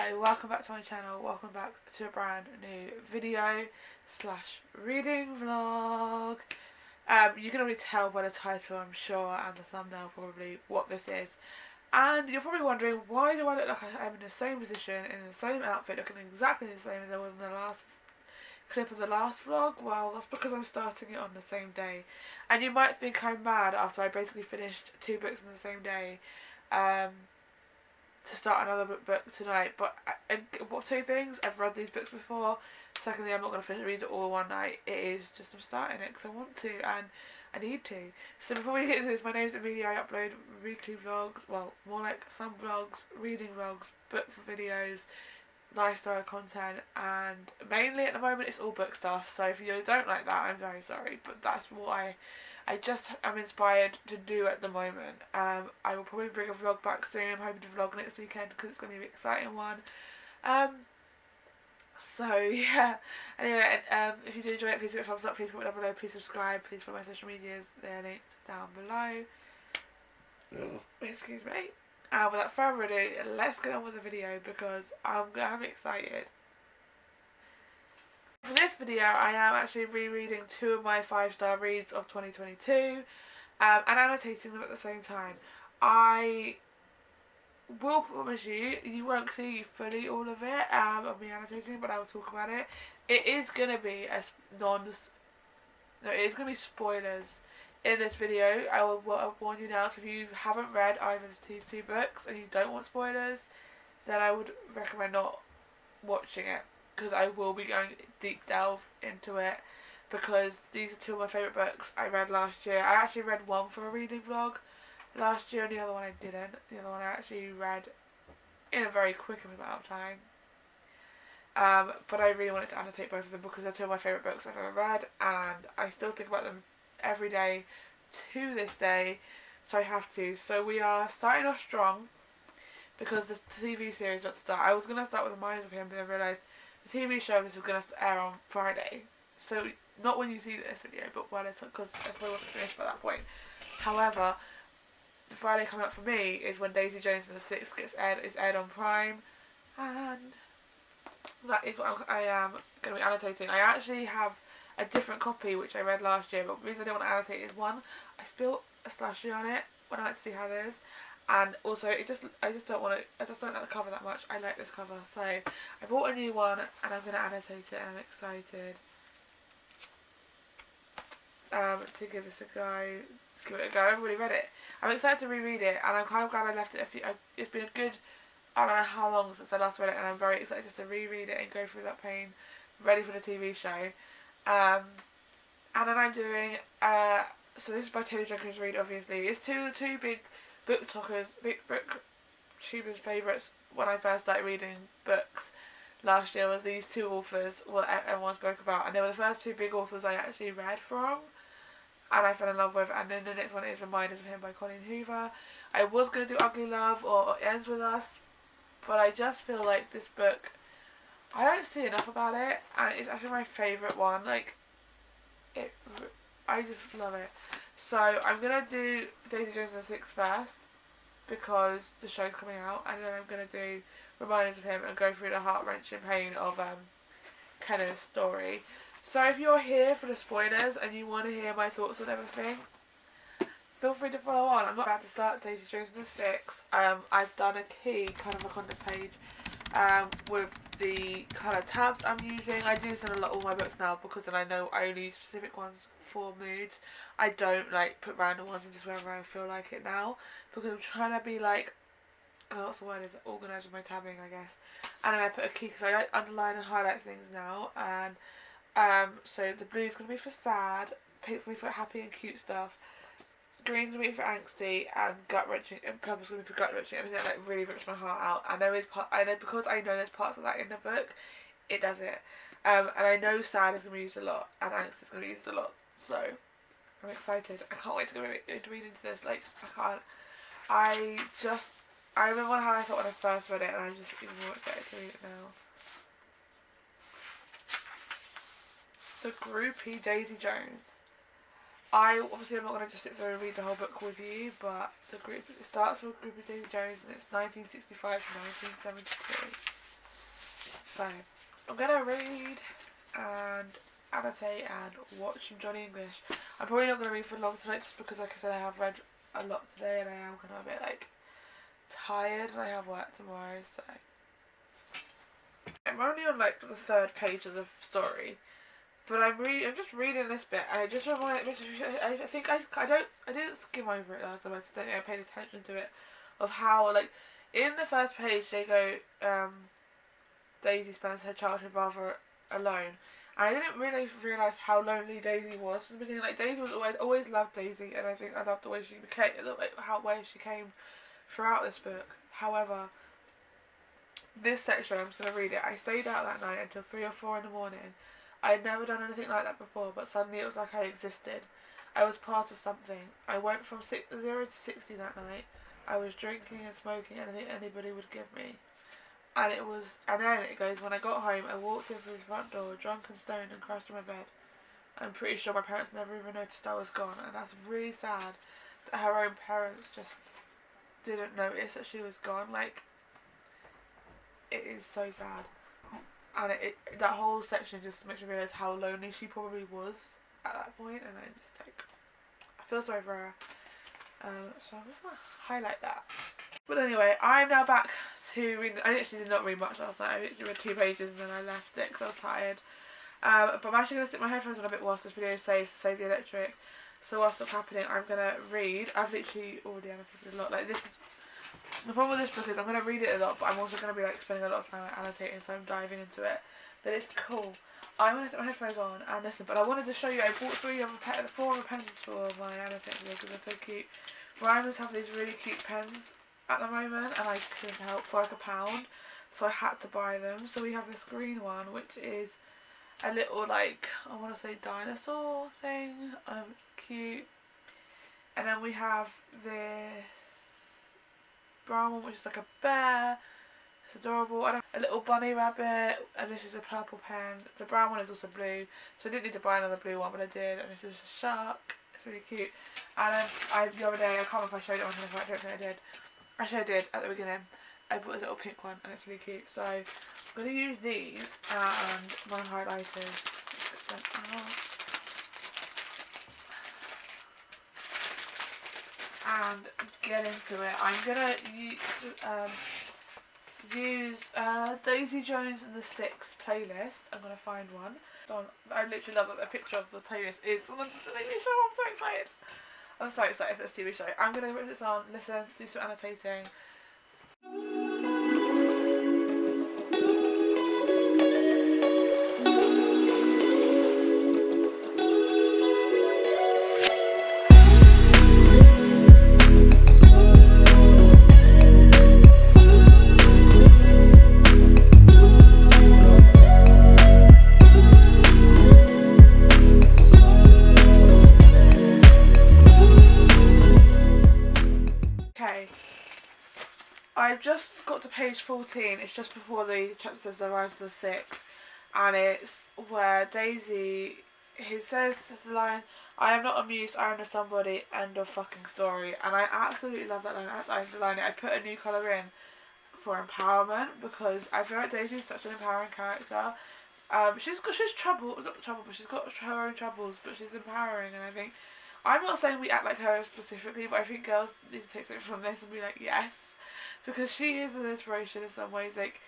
Hello, welcome back to my channel, welcome back to a brand new video slash reading vlog. You can already tell by the title, I'm sure, and the thumbnail probably what this is. And you're probably wondering, why do I look like I'm in the same position, in the same outfit, looking exactly the same as I was in the last clip of the last vlog? Well, that's because I'm starting it on the same day. And you might think I'm mad after I basically finished 2 books in the same day. To start another book tonight, but what 2 things? I've read these books before. Secondly, I'm not going to read it all one night. It is just I'm starting it because I want to and I need to. So before we get into this, my name is Amelia. I upload weekly vlogs, well, more like some vlogs, reading vlogs, book videos, lifestyle content, and mainly at the moment it's all book stuff. So if you don't like that, I'm very sorry, but that's what I just am inspired to do at the moment. I will probably bring a vlog back soon. I'm hoping to vlog next weekend because it's going to be an exciting one. So yeah, anyway, if you do enjoy it, please give it a thumbs up, please comment down below, please subscribe, please follow my social medias, they're linked down below. Excuse me. Without further ado, let's get on with the video because I'm excited. For this video, I am actually rereading 2 of my 5-star reads of 2022 and annotating them at the same time. I will promise you won't see fully all of it of me annotating, but I will talk about it. It is going to be it is going to be spoilers in this video. I will warn you now, so if you haven't read either of these 2 books and you don't want spoilers, then I would recommend not watching it, because I will be going deep delve into it, because these are 2 of my favourite books I read last year. I actually read one for a reading vlog last year and the other one I didn't. The other one I actually read in a very quick amount of time. But I really wanted to annotate both of them because they're 2 of my favourite books I've ever read, and I still think about them every day to this day, so I have to. So we are starting off strong because the TV series is about to start. I was going to start with Reminders of Him, but I realised the TV show this is going to air on Friday. So not when you see this video, but when it's, because I probably wasn't finished by that point. However, the Friday coming up for me is when Daisy Jones and the Six is aired on Prime, and that is what I am going to be annotating. I actually have a different copy which I read last year, but the reason I don't want to annotate is, one, I spilled a slushie on it when I went to see how it is, and also I just don't like the cover that much. I like this cover, so I bought a new one and I'm going to annotate it, and I'm excited to give it a go. I've already read it. I'm excited to reread it, and I'm kind of glad I left it it's been a good, I don't know how long since I last read it, and I'm very excited just to reread it and go through that pain, ready for the TV show. And then I'm doing, so this is by Taylor Jenkins Reid, obviously. It's two big book tubers favourites when I first started reading books last year, was these 2 authors what everyone spoke about, and they were the first 2 big authors I actually read from and I fell in love with. And then the next one is Reminders of Him by Colleen Hoover. I was going to do Ugly Love or It Ends With Us, but I just feel like this book, I don't see enough about it, and it's actually my favourite one. I just love it. So I'm going to do Daisy Jones and the Six first, because the show's coming out, and then I'm going to do Reminders of Him and go through the heart-wrenching pain of Kenna's story. So if you're here for the spoilers and you want to hear my thoughts on everything, feel free to follow on. I'm not about to start Daisy Jones and the Six. I've done a key kind of a content page with the colour tabs I'm using. I do this in all my books now, because then I know I only use specific ones for moods. I don't put random ones in just wherever I feel like it now, because I'm trying to be I don't know what's the word is, organised with my tabbing, I guess. And then I put a key because I underline and highlight things now, and so the blue's going to be for sad, pink's going to be for happy and cute stuff, green's going to be for angsty, and gut-wrenching, and purple's going to be for gut-wrenching, everything that really rips my heart out. I know because I know there's parts of that in the book, it does it. And I know sad is going to be used a lot, and angst is going to be used a lot, so I'm excited. I can't wait to read into this. I remember how I thought when I first read it, and I'm just even more excited to read it now. The groupie Daisy Jones. Obviously I'm not going to just sit there and read the whole book with you, but it starts with groupie Daisy Jones, and it's 1965 to 1972. So I'm gonna read and annotate and watch some Johnny English. I'm probably not gonna read for long tonight just because, like I said, I have read a lot today and I am kind of a bit like tired and I have work tomorrow. So I'm only on like the 3rd page of the story, but I'm just reading this bit and it just reminded me. I think I didn't skim over it last time. I just don't think I paid attention to it, of how like in the first page they go Daisy spends her childhood rather alone. And I didn't really realise how lonely Daisy was from the beginning. Like, Daisy was always loved Daisy, and I think I loved the way she became, way she came throughout this book. However, this section, I'm just going to read it. I stayed out that night until 3 or 4 in the morning. I had never done anything like that before, but suddenly it was like I existed. I was part of something. I went from 0 to 60 that night. I was drinking and smoking anything anybody would give me. And then it goes, when I got home, I walked in through the front door, drunk and stoned, and crashed on my bed. I'm pretty sure my parents never even noticed I was gone, and that's really sad that her own parents just didn't notice that she was gone. Like, it is so sad. And that whole section just makes me realise how lonely she probably was at that point, and I feel sorry for her. So I'm just going to highlight that. But anyway, I'm now back to read. I actually did not read much last night. I literally read 2 pages and then I left it because I was tired. But I'm actually going to stick my headphones on a bit whilst this video saves to save the electric. So whilst it's happening, I'm going to read. I've literally already annotated a lot. Like, this is the problem with this book is I'm going to read it a lot, but I'm also going to be like spending a lot of time annotating, so I'm diving into it. But it's cool. I'm going to stick my headphones on and listen. But I wanted to show you. I bought 4 other pens for my annotating because they're so cute. Ryan just have these really cute pens at the moment, and I couldn't help for like £1, so I had to buy them. So we have this green one, which is a little, like, I want to say dinosaur thing. It's cute. And then we have this brown one, which is like a bear. It's adorable. And a little bunny rabbit, and this is a purple pen. The brown one is also blue, so I didn't need to buy another blue one, but I did. And this is a shark. It's really cute. And then the other day, I can't remember if I showed it on here, I don't think I did. Actually, I did at the beginning. I bought a little pink one and it's really cute. So I'm going to use these and my highlighters. Put them out. And get into it. I'm going to use Daisy Jones and the Six playlist. I'm going to find one. I literally love that the picture of the playlist is from the TV show. I'm so excited. I'm so excited for this TV show. I'm going to put this on, listen, do some annotating. I've just got to page 14. It's just before the chapter says the rise of the Six, and it's where Daisy, he says the line, "I am not amused, I am a somebody, end of fucking story." And I absolutely love that line. I underline it. I put a new colour in for empowerment because I feel like Daisy is such an empowering character. She's got her own troubles, but she's empowering, and I think, I'm not saying we act like her specifically, but I think girls need to take something from this and be like, yes, because she is an inspiration in some ways. Like,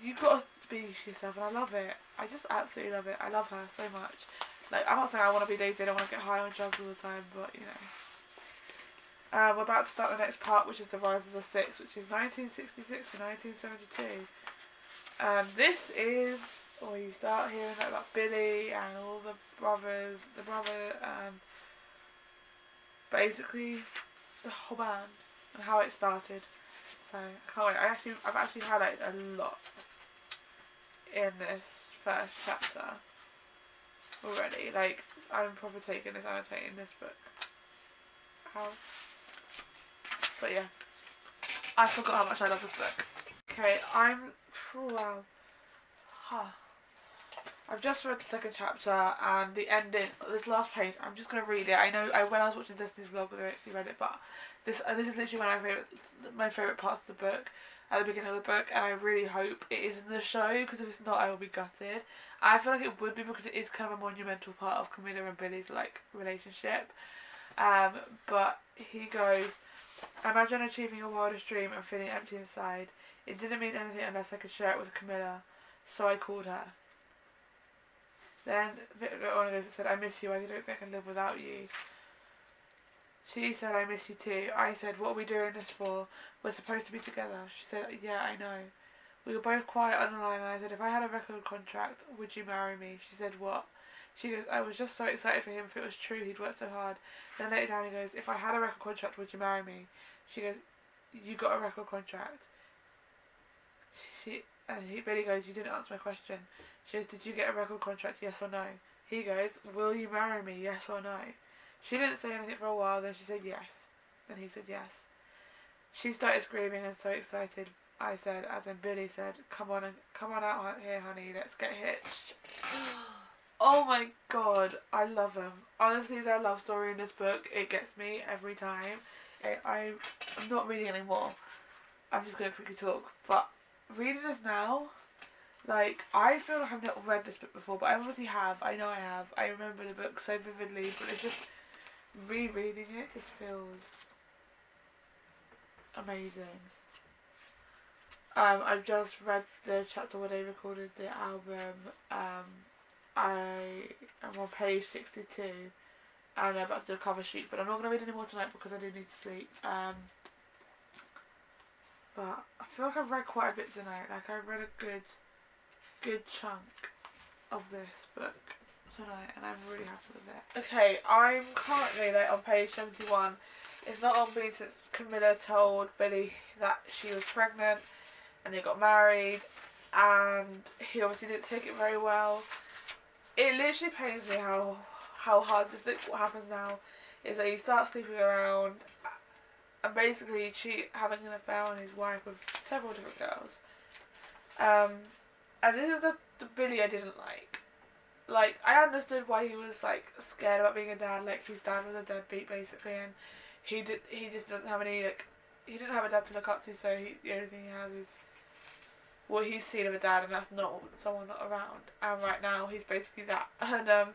you've got to be yourself, and I love it. I just absolutely love it. I love her so much. Like, I'm not saying I want to be Daisy, I don't want to get high on drugs all the time, but, you know. We're about to start the next part, which is the rise of the Six, which is 1966 to 1972. And this is where you start hearing about Billy and all the brother and basically the whole band and how it started. So I can't wait. I've actually highlighted a lot in this first chapter already. Like, I'm probably annotating this book. But yeah, I forgot how much I love this book. Okay, wow. I've just read the second chapter and the ending. This last page, I'm just gonna read it. I know when I was watching Destiny's vlog, you read it, but this is literally one of my favorite parts of the book. at the beginning of the book, and I really hope it is in the show, because if it's not, I will be gutted. I feel like it would be, because it is kind of a monumental part of Camilla and Billy's like relationship. But he goes, imagine achieving your wildest dream and feeling empty inside. It didn't mean anything unless I could share it with Camilla, so I called her. Then Victoria goes and said, I miss you, I don't think I can live without you. She said, I miss you too. I said, what are we doing this for? We're supposed to be together. She said, yeah, I know. We were both quiet on the line, and I said, if I had a record contract, would you marry me? She said, what? She goes, I was just so excited for him. If it was true, he'd worked so hard. Then later down he goes, if I had a record contract, would you marry me? She goes, you got a record contract. Billy goes, you didn't answer my question. She goes, did you get a record contract, yes or no? He goes, will you marry me, yes or no? She didn't say anything for a while, then she said yes. Then he said yes. She started screaming and so excited. I said, as in Billy said, come on out here, honey, let's get hitched. Oh my god, I love them. Honestly, their love story in this book, it gets me every time. I'm not reading anymore. I'm just going to quickly talk. But reading this now, like, I feel like I've not read this book before, but I obviously have. I know I have. I remember the book so vividly, but it's just rereading it just feels amazing. I've just read the chapter where they recorded the album. I am on page 62 and I'm about to do a cover sheet, but I'm not going to read any more tonight because I do need to sleep. But I feel like I've read quite a bit tonight. Like, I read a good chunk of this book tonight, and I'm really happy with it. Okay, I'm currently like on page 71. It's not on me since Camilla told Billy that she was pregnant and they got married, and he obviously didn't take it very well. It literally pains me how hard this thing, what happens now is that he starts sleeping around and basically having an affair on his wife with several different girls. And this is the Billy I didn't like. Like, I understood why he was like scared about being a dad. Like, his dad was a deadbeat basically, and he just doesn't have any, like, he didn't have a dad to look up to, so the only thing he has is what he's seen of a dad, and that's not someone not around. And right now he's basically that. And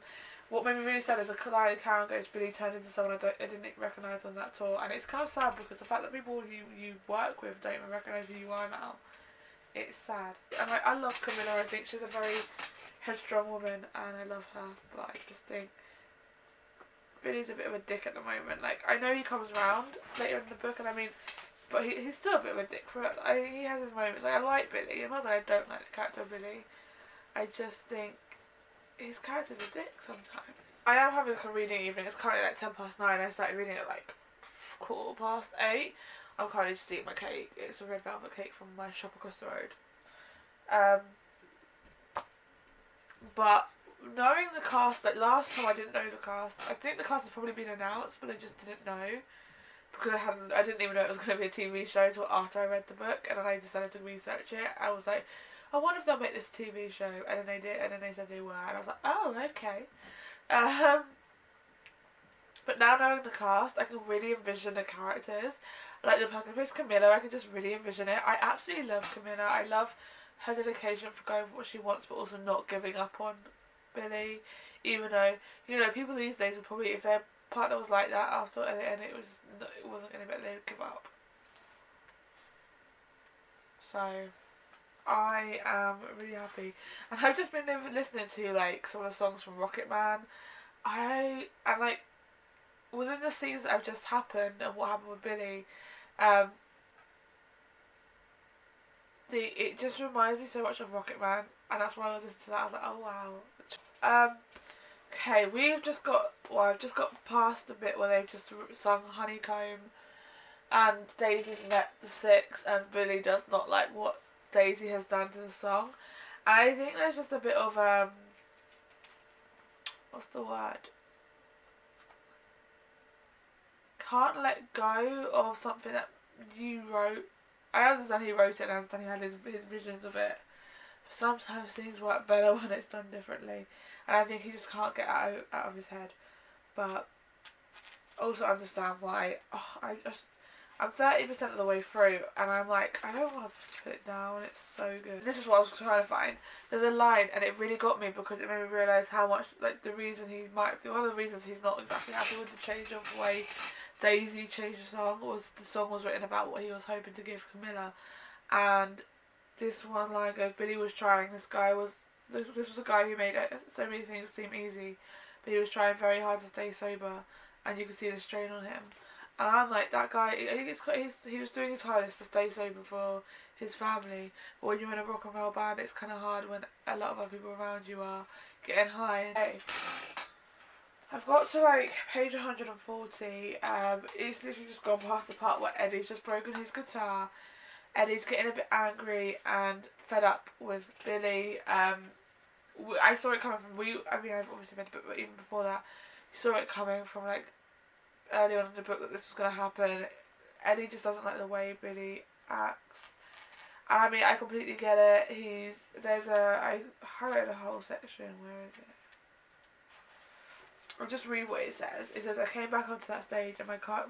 what made me really sad is the line Karen goes, Billy turned into someone I didn't recognise on that tour. And it's kind of sad because the fact that people who you work with don't even recognise who you are now, it's sad. And I love Camilla. I think she's a very headstrong woman and I love her, but I just think Billy's a bit of a dick at the moment. Like, I know he comes around later in the book, and I mean, but he's still a bit of a dick for it. He has his moments. Like, I like Billy. I'm not saying I don't like the character of Billy. I just think his character's a dick sometimes. I am having like a reading evening. It's currently like 9:10. I started reading at like 8:15. I'm currently just eating my cake. It's a red velvet cake from my shop across the road. But knowing the cast, like last time I didn't know the cast. I think the cast has probably been announced, but I just didn't know. Because I didn't even know it was going to be a TV show until after I read the book, and then I decided to research it. I was like, I wonder if they'll make this TV show, and then they did, and then they said they were, and I was like, oh, okay. But now knowing the cast, I can really envision the characters. Like the person who plays Camilla, I can just really envision it. I absolutely love Camilla. I love her dedication for going for what she wants, but also not giving up on Billy. Even though, you know, people these days would probably, if their partner was like that after at the end, it wasn't going to be, they would give up. So I am really happy, and I've just been listening to like some of the songs from Rocket Man. And like within the scenes that have just happened and what happened with Billy, it just reminds me so much of Rocket Man, and that's why I listened to that. I was like, oh wow. Okay, I've just got past the bit where they've just sung Honeycomb, and Daisy's met the Six, and Billy does not like what Daisy has done to the song. And I think there's just a bit of what's the word? Can't let go of something that you wrote. I understand he wrote it, and I understand he had his visions of it. But sometimes things work better when it's done differently, and I think he just can't get out of his head. But also understand why. I I'm 30% of the way through, and I'm like, I don't want to put it down. It's so good. This is what I was trying to find. There's a line, and it really got me because it made me realise how much, like, the reason he might be, one of the reasons he's not exactly happy with the change of the way Daisy changed the song was the song was written about what he was hoping to give Camilla, and this one line goes, Billy was trying. This was a guy who made so many things seem easy, but he was trying very hard to stay sober, and you could see the strain on him. And I'm like, that guy, he was doing his hardest to stay sober for his family. But when you're in a rock and roll band, it's kind of hard when a lot of other people around you are getting high. Hey, I've got to like page 140. It's literally just gone past the part where Eddie's just broken his guitar. Eddie's getting a bit angry and fed up with Billy. I saw it coming from, I've obviously read the book, but even before that, you saw it coming from like early on in the book that this was going to happen. Eddie just doesn't like the way Billy acts. And I mean, I completely get it. I highlighted a whole section. Where is it? I'll just read what it says. It says, I came back onto that stage and my guitar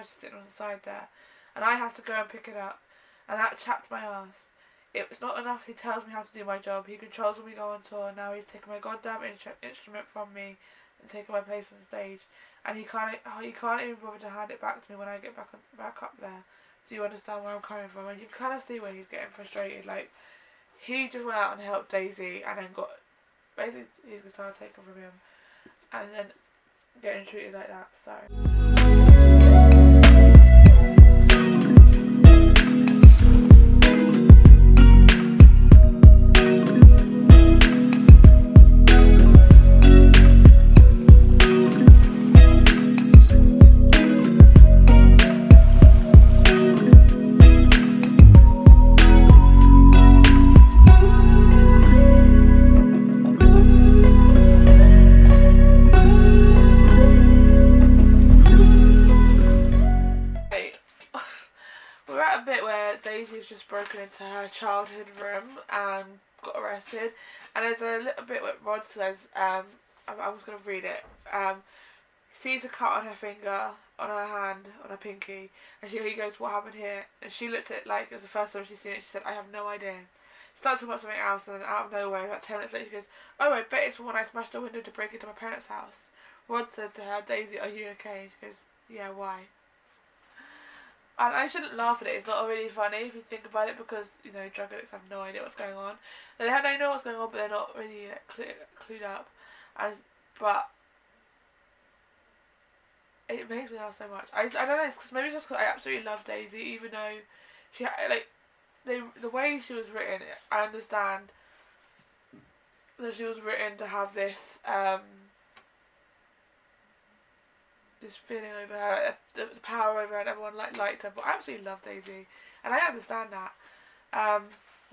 is just sitting on the side there. And I have to go and pick it up. And that chapped my ass. It's not enough he tells me how to do my job. He controls when we go on tour. Now he's taken my goddamn instrument from me and taken my place on stage. And he can't even bother to hand it back to me when I get back up there. Do you understand where I'm coming from? And you can kind of see where he's getting frustrated. Like, he just went out and helped Daisy and then got basically his guitar taken from him. And then getting treated like that, so. Daisy's just broken into her childhood room and got arrested, and there's a little bit where Rod says, I was going to read it, sees a cut on her finger, on her hand, on her pinky, and he goes, what happened here? And she looked at it like it was the first time she'd seen it. She said, I have no idea. She started talking about something else, and then out of nowhere, about 10 minutes later, she goes, oh, I bet it's when I smashed the window to break into my parents' house. Rod said to her, Daisy, are you okay? She goes, yeah, why? And I shouldn't laugh at it. It's not really funny if you think about it, because, you know, drug addicts have no idea what's going on. They know what's going on, but they're not really clued up. But it makes me laugh so much. I don't know. Maybe it's just because I absolutely love Daisy, even though she the way she was written. I understand that she was written to have this this feeling over her, the power over her, and everyone liked her, but I absolutely love Daisy, and I understand that.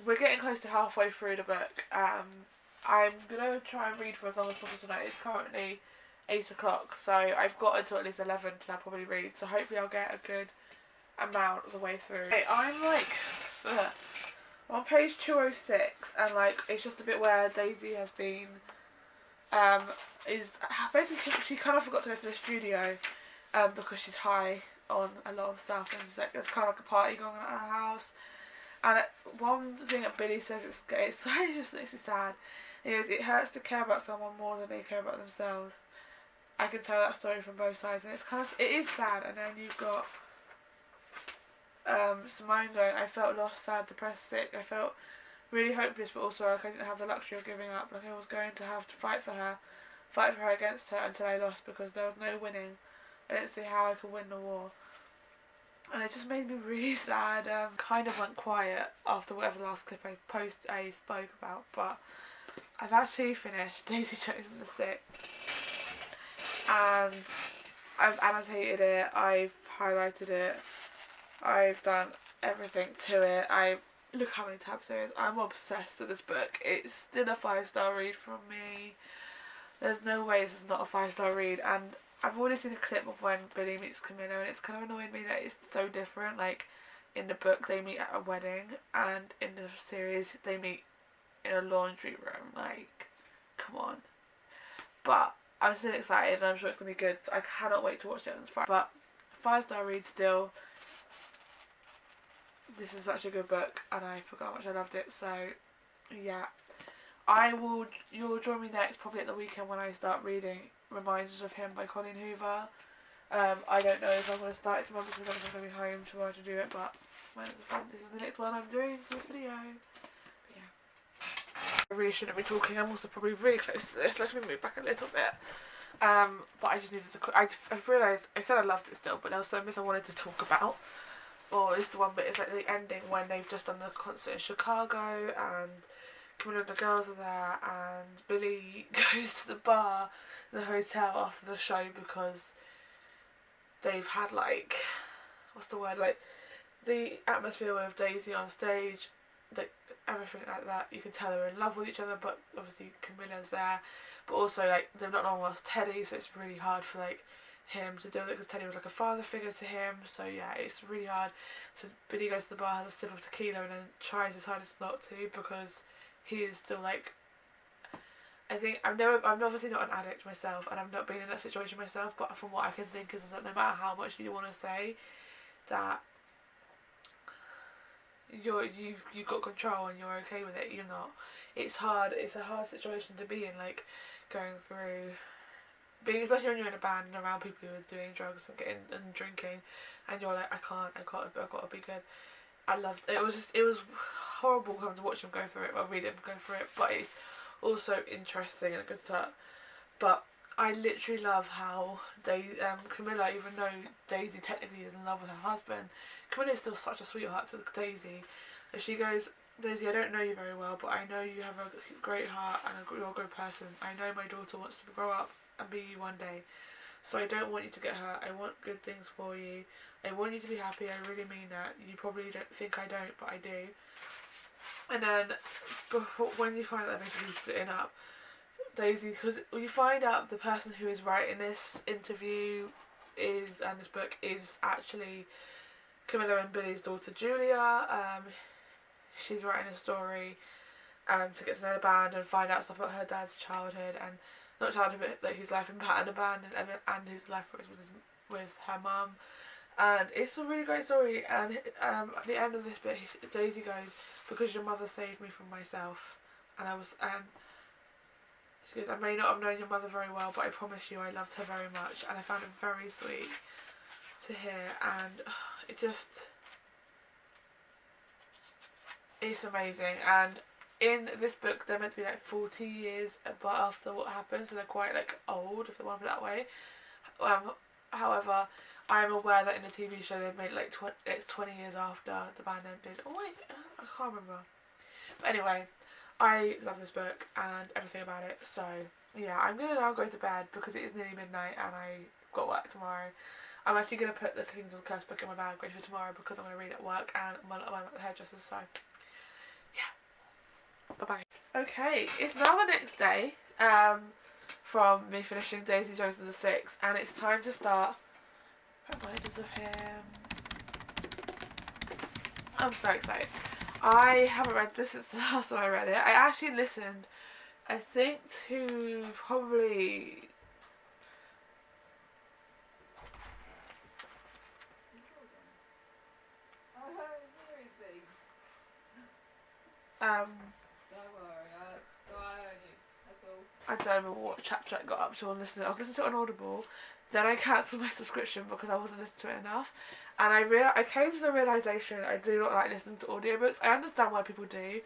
We're getting close to halfway through the book. I'm gonna try and read for as long as possible tonight. It's currently 8 o'clock, so I've got until at least 11 till I'll probably read, so hopefully I'll get a good amount of the way through. Okay, I'm like on page 206, and like it's just a bit where Daisy has been is basically, she kind of forgot to go to the studio because she's high on a lot of stuff, and she's like, there's kind of like a party going on at her house. And one thing that Billy says, it just makes me sad, is it hurts to care about someone more than they care about themselves. I can tell that story from both sides, and it is sad. And then you've got Simone going, I felt lost, sad, depressed, sick. I felt really hopeless, but also like I didn't have the luxury of giving up. Like I was going to have to fight for her against her until I lost, because there was no winning. I didn't see how I could win the war. And it just made me really sad. Kind of went quiet after whatever last clip I spoke about, but I've actually finished Daisy Jones and the Six, and I've annotated it, I've highlighted it, I've done everything to it. Look how many tabs there is. I'm obsessed with this book. It's still a 5-star read from me. There's no way this is not a 5-star read. And I've already seen a clip of when Billy meets Camilla, and it's kind of annoyed me that it's so different. Like, in the book they meet at a wedding, and in the series they meet in a laundry room. Like, come on. But I'm still excited, and I'm sure it's going to be good. So I cannot wait to watch it on Friday. But 5-star read still. this is such a good book, and I forgot how much I loved it. So yeah, you'll join me next, probably at the weekend, when I start reading Reminders of Him by Colleen Hoover. I don't know if I'm going to start it tomorrow because I'm going to be home tomorrow to do it, but this is the next one I'm doing for this video. But yeah, I really shouldn't be talking. I'm also probably really close to this. Let me move back a little bit. But I just needed to. I've realised I said I loved it still, but there was some bits I wanted to talk about. Or it's the one bit, it's like the ending when they've just done the concert in Chicago and Camilla and the girls are there, and Billy goes to the bar in the hotel after the show because they've had like, what's the word, like the atmosphere with Daisy on stage, like everything like that. You can tell they're in love with each other, but obviously Camilla's there, but also like they've not long lost Teddy, so it's really hard for like him to deal with it because Teddy was like a father figure to him. So yeah, it's really hard. So Billy goes to the bar, has a sip of tequila, and then tries his hardest not to because he is still like, I think I'm obviously not an addict myself, and I've not been in that situation myself, but from what I can think is that no matter how much you want to say that you've got control and you're okay with it, you're not. It's hard. It's a hard situation to be in, like going through being, especially when you're in a band and around people who are doing drugs and getting and drinking, and you're like, I've got to be good. I loved it. It was horrible having to watch him go through it, or read him go through it, but it's also interesting and a good start. But I literally love how Camilla, even though Daisy technically is in love with her husband, Camilla is still such a sweetheart to Daisy. And she goes, Daisy, I don't know you very well, but I know you have a great heart and you're a good person. I know my daughter wants to grow up and be you one day. So I don't want you to get hurt. I want good things for you. I want you to be happy. I really mean that. You probably don't think I don't, but I do. And then when you find out they're basically splitting up, Daisy, because you find out the person who is writing this interview and this book is actually Camilla and Billy's daughter Julia. She's writing a story to get to know the band and find out stuff about her dad's childhood, and not childhood, but like his life in the band and his life with her mum. And it's a really great story. And at the end of this bit, Daisy goes, because your mother saved me from myself, and she goes, I may not have known your mother very well, but I promise you I loved her very much, and I found it very sweet to hear. And it's amazing. And in this book they're meant to be like 40 years after what happened, so they're quite like old, if they want to put it that way. However, I am aware that in the TV show they've made like it's 20 years after the band ended. Oh wait, I can't remember. But anyway, I love this book and everything about it. So yeah, I'm gonna now go to bed because it is nearly midnight and I've got work tomorrow. I'm actually gonna put the Kingdom Curse book in my bag ready for tomorrow because I'm gonna read at work and I'm at the hairdresser's. So yeah, bye bye. Okay, it's now the next day from me finishing Daisy Jones and the Six, and it's time to start Reminders of Him. I'm so excited. I haven't read this since the last time I read it. I actually listened, I think, to probably I don't remember what chapter I got up to on listening. I was listening to it on Audible, then I cancelled my subscription because I wasn't listening to it enough, and I came to the realisation I do not like listening to audiobooks. I understand why people do.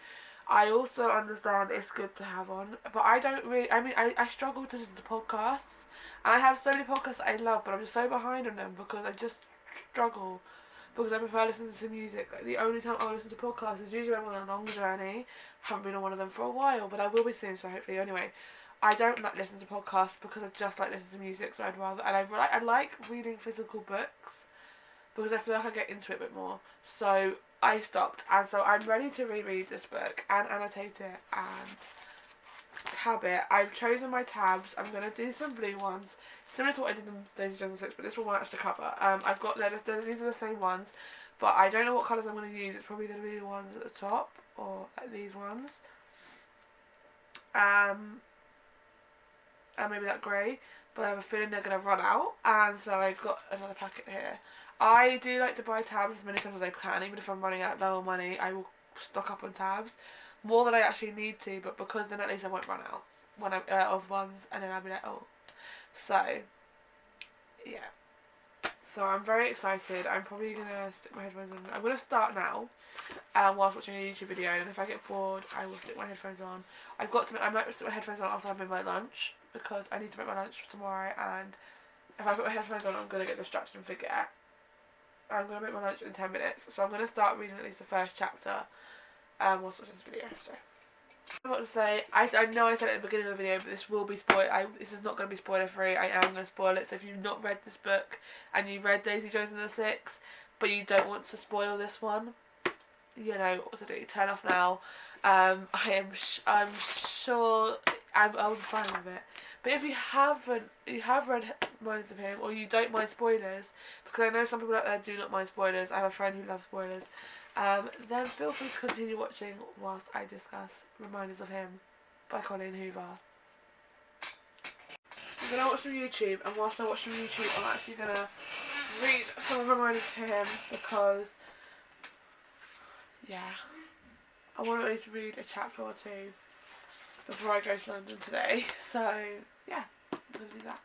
I also understand it's good to have on, but I don't really, I struggle to listen to podcasts, and I have so many podcasts that I love, but I'm just so behind on them because I just struggle, because I prefer listening to music. Like, the only time I listen to podcasts is usually when I'm on a long journey. Haven't been on one of them for a while, but I will be soon, so hopefully. Anyway, I don't like listening to podcasts because I just like listening to music, so I'd rather, and I like reading physical books because I feel like I get into it a bit more. So I stopped, and so I'm ready to reread this book and annotate it and tab it. I've chosen my tabs. I'm going to do some blue ones, similar to what I did in Daisy Jones and Six, but this one won't actually cover. I've got, these are the same ones, but I don't know what colours I'm going to use. It's probably going to be the ones at the top, or like these ones. And maybe that grey, but I have a feeling they're going to run out, and so I've got another packet here. I do like to buy tabs as many times as I can. Even if I'm running out low on money, I will stock up on tabs more than I actually need to, but because then at least I won't run out when I of ones, and then I'll be like, oh. So yeah, so I'm very excited. I'm probably gonna stick my headphones on. I'm gonna start now whilst watching a YouTube video, and if I get bored I will stick my headphones on. I might stick my headphones on after I've made my lunch, because I need to make my lunch for tomorrow, and if I put my headphones on I'm gonna get distracted and forget. I'm gonna make my lunch in 10 minutes, so I'm gonna start reading at least the first chapter whilst watching this video. So I'm about to say, I know I said it at the beginning of the video, but this will be this is not going to be spoiler free. I am going to spoil it, so if you've not read this book and you read Daisy Jones and the Six, but you don't want to spoil this one, you know what to do. Turn off now. I'm sure I'll be fine with it. But if you have read Minds of Him, or you don't mind spoilers, because I know some people out there do not mind spoilers. I have a friend who loves spoilers. Then feel free to continue watching whilst I discuss Reminders of Him by Colleen Hoover. I'm going to watch some YouTube, and whilst I watch some YouTube I'm actually going to read some of Reminders of Him, because yeah, I want to at least read a chapter or two before I go to London today. So yeah, I'm going to do that.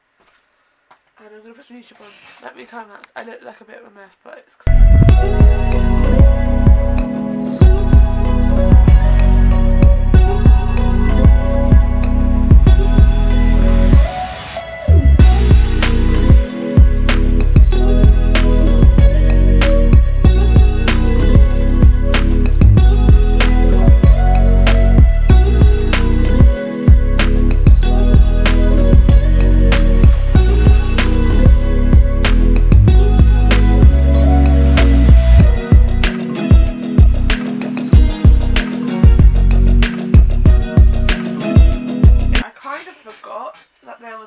And I'm going to put some YouTube on. Let me time lapse. I look like a bit of a mess, but it's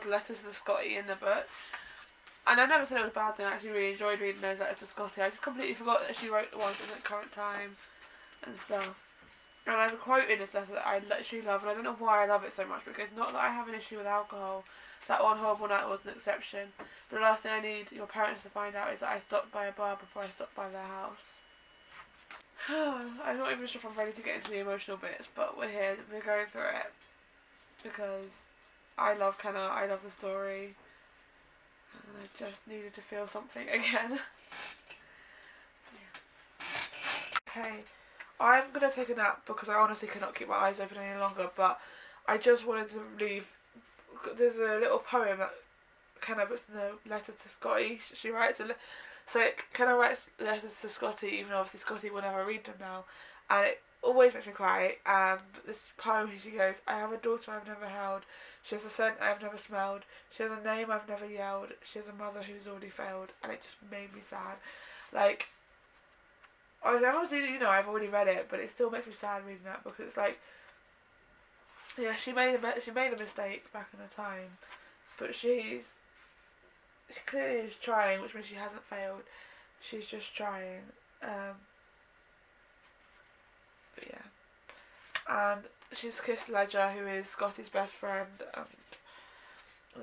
letters to Scotty in the book, and I never said it was a bad thing. I actually really enjoyed reading those letters to Scotty. I just completely forgot that she wrote the ones in the current time and stuff. And there's a quote in this letter that I literally love, and I don't know why I love it so much, because not that I have an issue with alcohol, that one horrible night was an exception, but the last thing I need your parents to find out is that I stopped by a bar before I stopped by their house. I'm not even sure if I'm ready to get into the emotional bits, but we're here, we're going through it, because I love Kenna, I love the story, and I just needed to feel something again. Okay, I'm going to take a nap because I honestly cannot keep my eyes open any longer, but I just wanted to leave. There's a little poem that Kenna puts in the letter to Scotty. She writes Kenna writes letters to Scotty, even though obviously Scotty will never read them now, and it always makes me cry. This poem, she goes, I have a daughter I've never held. She has a scent I've never smelled. She has a name I've never yelled. She has a mother who's already failed. And it just made me sad. Like, obviously, you know, I've already read it, but it still makes me sad reading that, because it's like, yeah, she made a mistake back in the time, but she clearly is trying, which means she hasn't failed. She's just trying. But yeah, and she's kissed Ledger, who is Scotty's best friend.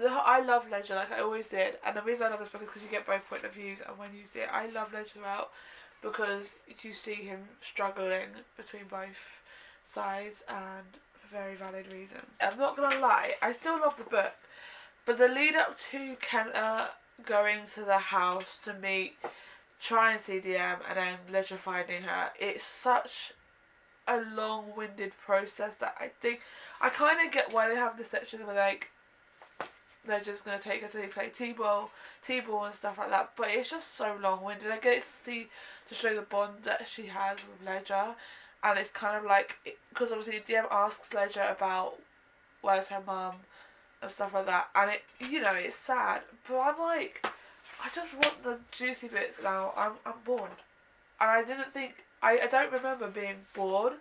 I love Ledger, like I always did, and the reason I love this book is because you get both point of views, and when you see it, I love Ledger out because you see him struggling between both sides, and for very valid reasons. I'm not gonna lie, I still love the book, but the lead up to Kenna going to the house to try and see DM, and then Ledger finding her, it's such a long-winded process that I think I kind of get why they have this section where like they're just gonna take her to play t-ball and stuff like that, but it's just so long-winded. I get it to show the bond that she has with Ledger, and it's kind of like, because obviously DM asks Ledger about where's her mum and stuff like that, and it, you know, it's sad, but I'm like, I just want the juicy bits now. I'm bored, and I don't remember being bored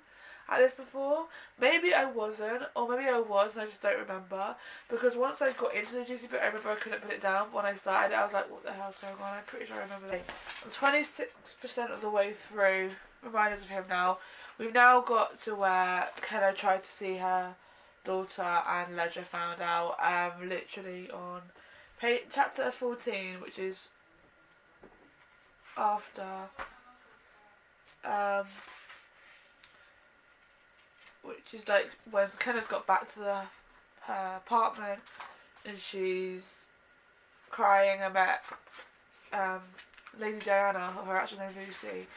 at this before. Maybe I wasn't, or maybe I was and I just don't remember, because once I got into the juicy bit I remember I couldn't put it down. When I started it I was like, what the hell's going on? I'm pretty sure I remember that. I'm 26% of the way through Reminders of Him now. We've now got to where Kenna tried to see her daughter and Ledger found out, literally on chapter 14, which is after which is like when Kenna's got back to her apartment and she's crying about Lady Diana, or her actual name Lucy,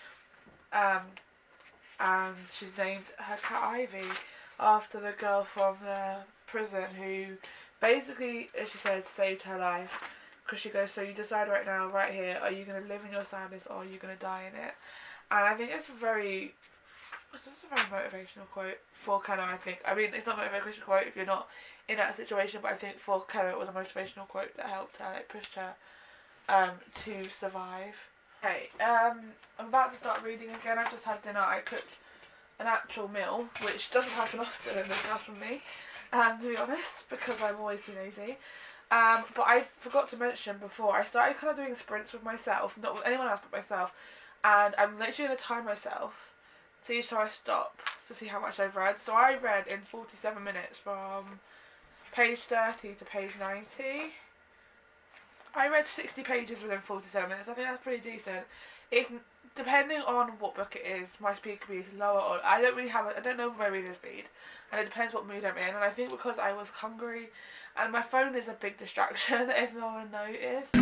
and she's named her cat Ivy after the girl from the prison who basically, as she said, saved her life. Because she goes, so you decide right now, right here, are you going to live in your sadness or are you going to die in it? And I think it's a very motivational quote for Kenna, I think. I mean, it's not a motivational quote if you're not in that situation, but I think for Kenna it was a motivational quote that helped her, like pushed her to survive. Okay, I'm about to start reading again. I've just had dinner. I cooked an actual meal, which doesn't happen often in this house from me, to be honest, because I'm always too lazy. But I forgot to mention before, I started kind of doing sprints with myself, not with anyone else but myself, and I'm literally going to time myself to each time I stop to see how much I've read. So I read in 47 minutes from page 30 to page 90. I read 60 pages within 47 minutes. I think that's pretty decent. It's depending on what book it is, my speed could be lower or I don't know my reader's speed, and it depends what mood I'm in. And I think because I was hungry, and my phone is a big distraction if no one noticed.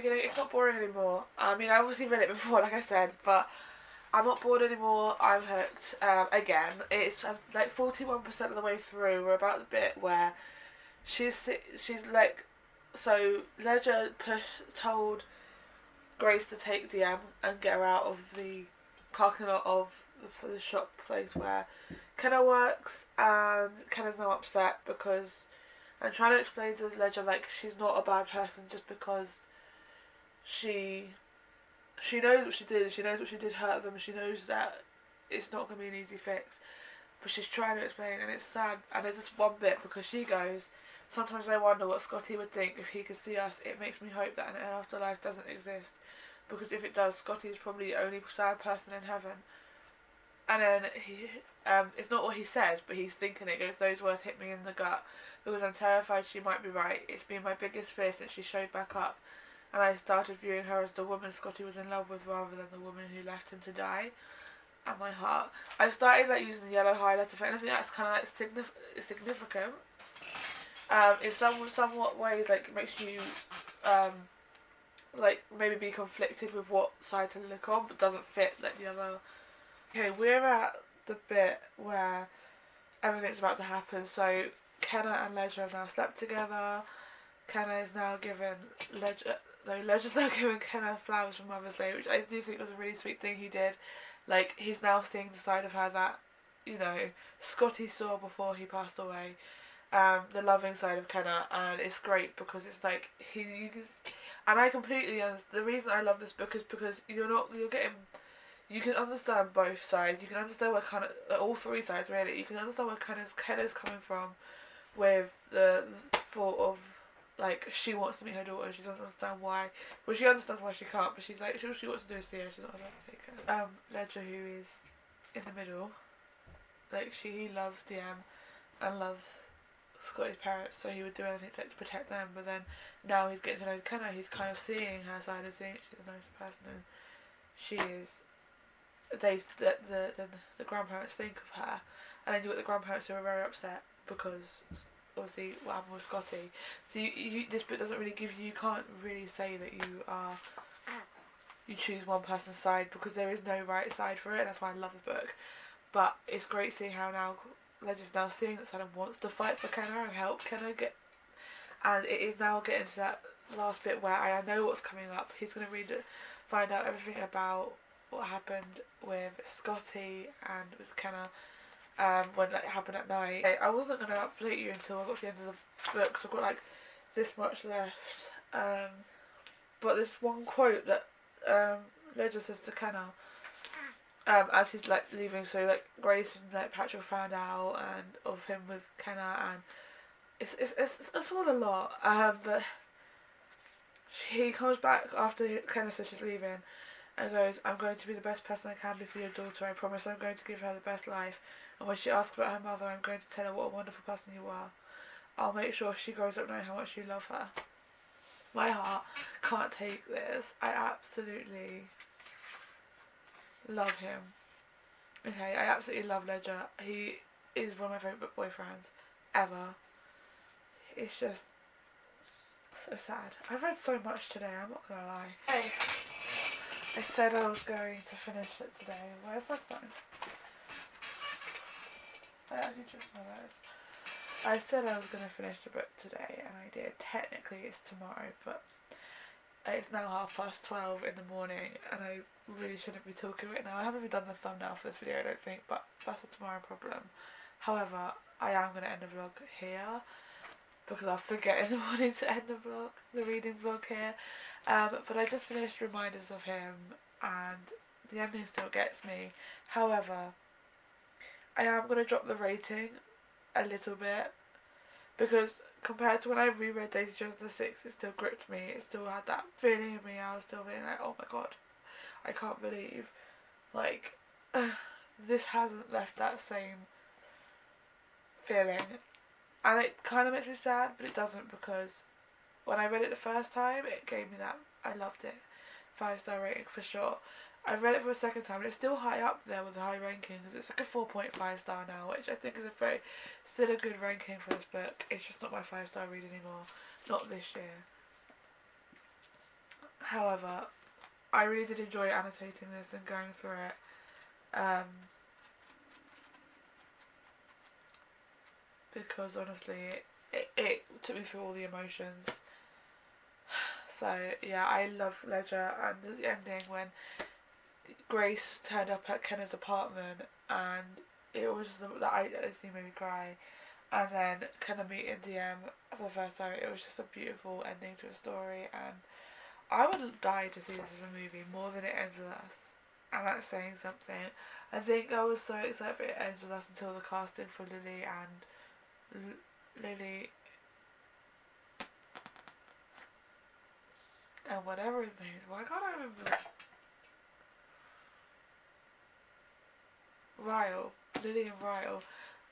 It's not boring anymore. I mean, I obviously read it before, like I said, but I'm not bored anymore. I'm hooked. Again, it's like 41% of the way through. We're about the bit where she's like, so Ledger told Grace to take DM and get her out of the parking lot of the shop place where Kenna works, and Kenna's now upset because I'm trying to explain to Ledger like she's not a bad person just because she knows what she did. She knows what she did hurt them. She knows that it's not going to be an easy fix. But she's trying to explain, and it's sad. And there's this one bit because she goes, sometimes I wonder what Scotty would think if he could see us. It makes me hope that an afterlife doesn't exist. Because if it does, Scotty is probably the only sad person in heaven. And then it's not what he says, but he's thinking it. Goes, those words hit me in the gut because I'm terrified she might be right. It's been my biggest fear since she showed back up. And I started viewing her as the woman Scotty was in love with rather than the woman who left him to die. And my heart. I've started like using the yellow highlighter for anything that's kind of like significant. In somewhat ways, like it makes you like maybe be conflicted with what side to look on, but doesn't fit like the other. Okay, we're at the bit where everything's about to happen. So Kenna and Ledger have now slept together. Kenna is now giving Ledger's now giving Kenna flowers for Mother's Day, which I do think was a really sweet thing he did. Like, he's now seeing the side of her that, you know, Scotty saw before he passed away. The loving side of Kenna, and it's great because it's like and I completely understand. The reason I love this book is because you can understand both sides. You can understand where kind of all three sides really. You can understand where Kenna's coming from with the thought of like she wants to meet her daughter. She doesn't understand why. Well, she understands why she can't, but she's like all she wants to do is see her. She's not allowed to take her. Ledger, who is in the middle, like he loves DM and loves Scotty's parents, so he would do anything to protect them. But then now he's getting to know Kenna. He's kind of seeing her side and seeing she's a nice person, and she is. The grandparents think of her, and then you got the grandparents who are very upset because obviously what happened with Scotty. So this book doesn't really give you can't really say that you choose one person's side because there is no right side for it, and that's why I love the book. But it's great seeing how now Ledger's now seeing that Sam wants to fight for Kenna and help Kenna get, and it is now getting to that last bit where I know what's coming up. He's going to find out everything about what happened with Scotty and with Kenna when it happened at night. I wasn't going to update you until I got to the end of the book, so I've got like this much left. But this one quote that Ledger says to Kenna as he's like leaving, so like Grace and like Patrick found out and of him with Kenna, and it's all a lot. But he comes back after Kenna says she's leaving and goes, "I'm going to be the best person I can be for your daughter. I promise I'm going to give her the best life. And when she asks about her mother, I'm going to tell her what a wonderful person you are. I'll make sure she grows up knowing how much you love her." My heart can't take this. I absolutely love him. Okay, I absolutely love Ledger. He is one of my favourite book boyfriends ever. It's just so sad. I've read so much today, I'm not gonna lie. Hey, I said I was going to finish it today. Where's my phone? I actually just realised. I said I was going to finish the book today, and I did. Technically it's tomorrow, but it's now 12:30 in the morning, and I really shouldn't be talking right now. I haven't even done the thumbnail for this video, I don't think, but that's a tomorrow problem. However, I am going to end the vlog here, because I'll forget in the morning to end the vlog, the reading vlog here. But I just finished Reminders of Him, and the ending still gets me. However, I am going to drop the rating a little bit, because compared to when I reread Daisy Jones and the Six, it still gripped me. It still had that feeling in me. I was still feeling like, oh my god, I can't believe, like, this hasn't left that same feeling. And it kind of makes me sad, but it doesn't, because when I read it the first time, it gave me that, I loved it. 5-star rating for sure. I read it for a second time, and it's still high up there with a high ranking, because it's like a 4.5 star now, which I think is still a good ranking for this book. It's just not my 5-star read anymore, not this year. However, I really did enjoy annotating this and going through it, because honestly, it took me through all the emotions. So yeah, I love Ledger, and the ending when Grace turned up at Kenna's apartment, and it was just that I think made me cry. And then Kenna meeting DM for the first time. It was just a beautiful ending to a story, and I would die to see this as a movie more than It Ends With Us. And that's saying something. I think I was so excited for It Ends With Us until the casting for Lily and Lily and whatever his name is. Why can't I remember? Ryle, Lily and Ryle,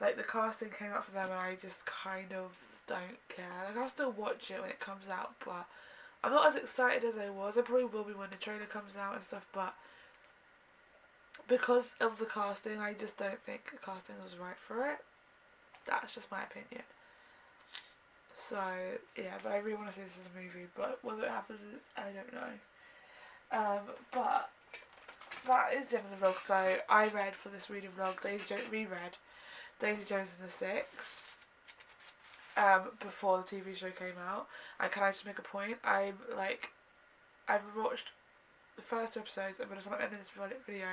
like the casting came up for them, and I just kind of don't care. Like, I'll still watch it when it comes out, but I'm not as excited as I was. I probably will be when the trailer comes out and stuff, but because of the casting, I just don't think the casting was right for it. That's just my opinion. So yeah, but I really want to see this as a movie, but whether it happens, I don't know. But that is the end of the vlog. So I read for this reading vlog, reread Daisy Jones and the Six before the TV show came out. And can I just make a point? I've watched the first 2 episodes, and by the time I end this video,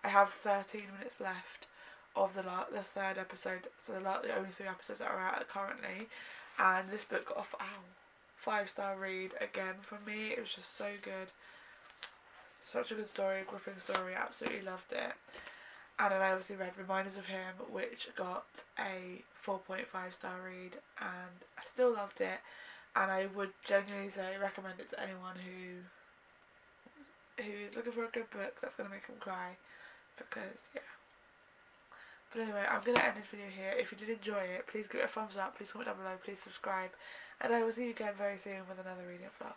I have 13 minutes left of the 3rd episode. So the only 3 episodes that are out currently. And this book got a 5-star read again from me. It was just so good. Such a good story, a gripping story, absolutely loved it. And then I obviously read Reminders of Him, which got a 4.5-star read, and I still loved it, and I would genuinely say recommend it to anyone who is looking for a good book that's going to make them cry, because yeah. But anyway, I'm going to end this video here. If you did enjoy it, please give it a thumbs up, please comment down below, please subscribe, and I will see you again very soon with another reading vlog.